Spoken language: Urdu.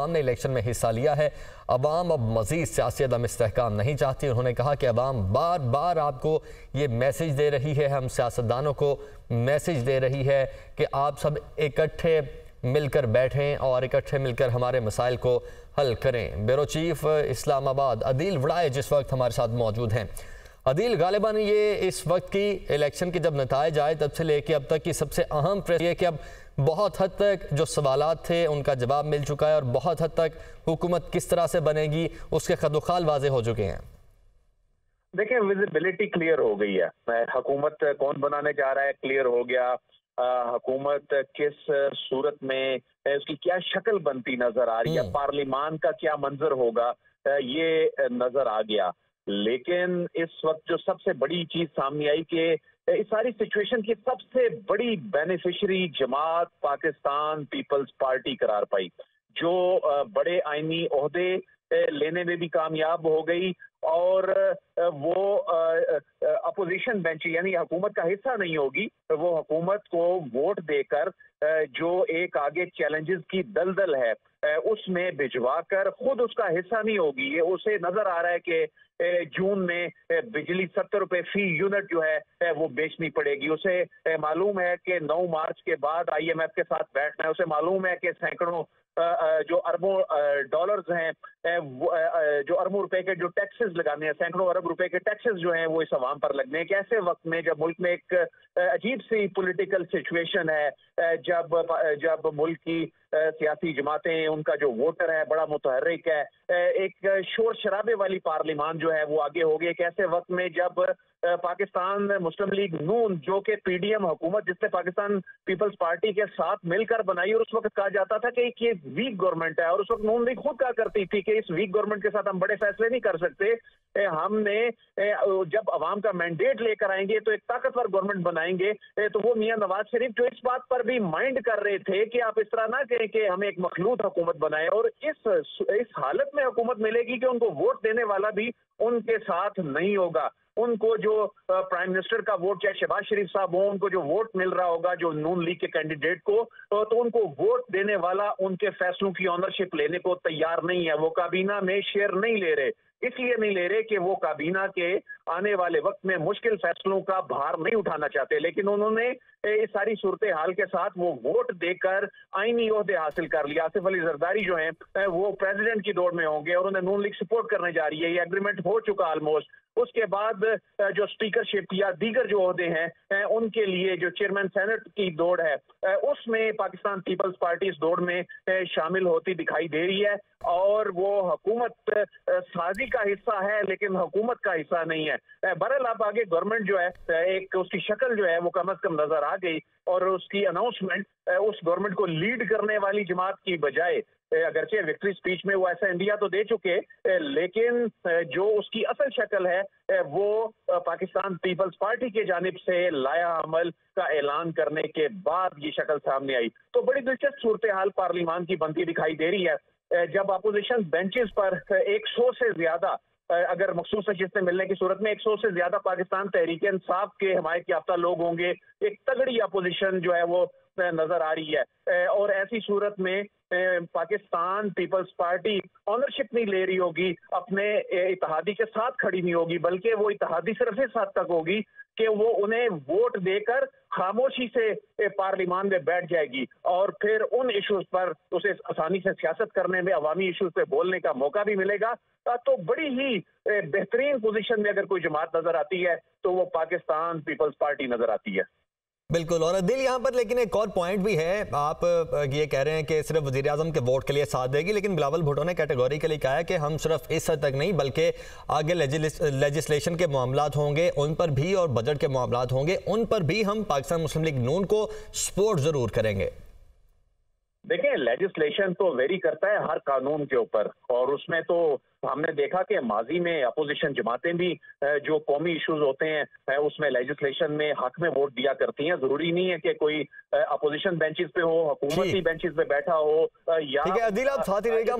عوام نے الیکشن میں حصہ لیا ہے۔ عوام اب مزید سیاسی عدم استحکام نہیں چاہتی۔ انہوں نے کہا کہ عوام بار بار آپ کو یہ میسج دے رہی ہے، ہم سیاستدانوں کو میسج دے رہی ہے کہ آپ سب اکٹھے مل کر بیٹھیں اور اکٹھے مل کر ہمارے مسائل کو حل کریں۔ بیورو چیف اسلام آباد عدیل وڑائے جس وقت ہمارے ساتھ موجود ہیں۔ عدیل، غالباً یہ اس وقت کی الیکشن کے جب نتائج آئے تب سے لے کے اب تک کی سب سے اہم پریس یہ کہ اب بہت حد تک جو سوالات تھے ان کا جواب مل چکا ہے اور بہت حد تک حکومت کس طرح سے بنے گی اس کے خد و خال واضح ہو چکے ہیں۔ دیکھیں، ویزیبلٹی کلیئر ہو گئی ہے۔ حکومت کون بنانے جا رہا ہے کلیئر ہو گیا۔ حکومت کس صورت میں اس کی کیا شکل بنتی نظر آ رہی ہے، پارلیمان کا کیا منظر ہوگا یہ نظر آ گیا۔ لیکن اس وقت جو سب سے بڑی چیز سامنے آئی کہ اس ساری سچویشن کی سب سے بڑی بینیفیشری جماعت پاکستان پیپلز پارٹی قرار پائی، جو بڑے آئینی عہدے لینے میں بھی کامیاب ہو گئی اور وہ اپوزیشن بینچ یعنی حکومت کا حصہ نہیں ہوگی، وہ حکومت کو ووٹ دے کر جو ایک آگے چیلنجز کی دلدل ہے اس میں بھجوا کر خود اس کا حصہ نہیں ہوگی۔ اسے نظر آ رہا ہے کہ جون میں بجلی 70 روپے فی یونٹ جو ہے وہ بیچنی پڑے گی۔ اسے معلوم ہے کہ 9 مارچ کے بعد آئی ایم ایف کے ساتھ بیٹھنا ہے۔ اسے معلوم ہے کہ سینکڑوں جو اربوں ڈالرز ہیں، جو اربوں روپے کے جو ٹیکسز لگانے ہیں، سینکڑوں ارب روپے کے ٹیکسز جو ہیں وہ اس عوام پر لگنے ہیں۔ ایسے وقت میں جب ملک میں ایک عجیب سی پولیٹیکل سچویشن ہے، جب ملک کی سیاسی جماعتیں، ان کا جو ووٹر ہے بڑا متحرک ہے، ایک شور شرابے والی پارلیمان جو ہے وہ آگے ہو گئی۔ ایک ایسے وقت میں جب پاکستان مسلم لیگ نون جو کہ پی ڈی ایم حکومت جس نے پاکستان پیپلز پارٹی کے ساتھ مل کر بنائی، اور اس وقت کہا جاتا تھا کہ یہ ویک گورنمنٹ ہے، اور اس وقت نون لیگ خود کہا کرتی تھی کہ اس ویک گورنمنٹ کے ساتھ ہم بڑے فیصلے نہیں کر سکتے، ہم نے جب عوام کا مینڈیٹ لے کر آئیں گے تو ایک طاقتور گورنمنٹ بنائیں گے۔ تو وہ میاں نواز شریف جو اس بات پر بھی مائنڈ کر رہے تھے کہ آپ اس طرح نہ کہیں کہ ہمیں ایک مخلوط حکومت بنائے، اور اس حالت میں حکومت ملے گی کہ ان کو ووٹ دینے والا بھی ان کے ساتھ نہیں ہوگا۔ ان کو جو پرائم منسٹر کا ووٹ چاہے شہباز شریف صاحب ہوں، ان کو جو ووٹ مل رہا ہوگا جو نون لیگ کے کینڈیڈیٹ کو، تو ان کو ووٹ دینے والا ان کے فیصلوں کی اونرشپ لینے کو تیار نہیں ہے۔ وہ کابینہ میں شیئر نہیں لے رہے، اس لیے نہیں لے رہے کہ وہ کابینہ کے آنے والے وقت میں مشکل فیصلوں کا بھار نہیں اٹھانا چاہتے، لیکن انہوں نے اس ساری صورتحال کے ساتھ وہ ووٹ دے کر آئینی عہدے حاصل کر لیا۔ آصف علی زرداری جو ہیں وہ پریزیڈنٹ کی دوڑ میں ہوں گے اور انہیں نون لیگ سپورٹ کرنے جا رہی ہے، یہ ایگریمنٹ ہو چکا آلموسٹ۔ اس کے بعد جو اسپیکرشپ یا دیگر جو عہدے ہیں ان کے لیے جو چیئرمین سینٹ کی دوڑ ہے، اس میں پاکستان پیپلز پارٹی اس دوڑ میں شامل ہوتی دکھائی دے رہی ہے، اور وہ حکومت سازی کا حصہ ہے لیکن حکومت کا حصہ نہیں ہے۔ بہرحال اب آگے گورنمنٹ جو ہے ایک اس کی شکل جو ہے وہ کم از کم نظر آ گئی، اور اس کی اناؤنسمنٹ اس گورنمنٹ کو لیڈ کرنے والی جماعت کی بجائے، اگرچہ وکٹری سپیچ میں وہ ایسا انڈیا تو دے چکے، لیکن جو اس کی اصل شکل ہے وہ پاکستان پیپلز پارٹی کے جانب سے لایا عمل کا اعلان کرنے کے بعد یہ شکل سامنے آئی۔ تو بڑی دلچسپ صورتحال پارلیمان کی بنتی دکھائی دے رہی ہے، جب اپوزیشن بینچز پر 100 سے زیادہ، اگر مخصوص نشستیں ملنے کی صورت میں 100 سے زیادہ پاکستان تحریک انصاف کے حمایت یافتہ لوگ ہوں گے، ایک تگڑی اپوزیشن جو ہے وہ نظر آ رہی ہے، اور ایسی صورت میں پاکستان پیپلز پارٹی اونرشپ نہیں لے رہی ہوگی، اپنے اتحادی کے ساتھ کھڑی نہیں ہوگی، بلکہ وہ اتحادی صرف اس حد تک ہوگی کہ وہ انہیں ووٹ دے کر خاموشی سے پارلیمان میں بیٹھ جائے گی، اور پھر ان ایشوز پر اسے آسانی سے سیاست کرنے میں، عوامی ایشوز پہ بولنے کا موقع بھی ملے گا۔ تو بڑی ہی بہترین پوزیشن میں اگر کوئی جماعت نظر آتی ہے تو وہ پاکستان پیپلز پارٹی نظر آتی ہے۔ بالکل، اور عدیل یہاں پر لیکن ایک اور پوائنٹ بھی ہے، آپ یہ کہہ رہے ہیں کہ صرف وزیراعظم کے ووٹ کے لیے ساتھ دے گی، لیکن بلاول بھٹو نے کیٹیگوری کے لیے کہا ہے کہ ہم صرف اس حد تک نہیں بلکہ آگے لیجسلیشن کے معاملات ہوں گے ان پر بھی، اور بجٹ کے معاملات ہوں گے ان پر بھی ہم پاکستان مسلم لیگ نون کو سپورٹ ضرور کریں گے۔ دیکھیں، لیجسلیشن تو ویری کرتا ہے ہر قانون کے اوپر، اور اس میں تو ہم نے دیکھا کہ ماضی میں اپوزیشن جماعتیں بھی جو قومی ایشوز ہوتے ہیں اس میں لیجسلیشن میں حق میں ووٹ دیا کرتی ہیں۔ ضروری نہیں ہے کہ کوئی اپوزیشن بینچز پہ ہو، حکومتی بینچز پہ بیٹھا ہو، یا ٹھیک ہے عدیل، آپ ساتھ ہی رہے گا۔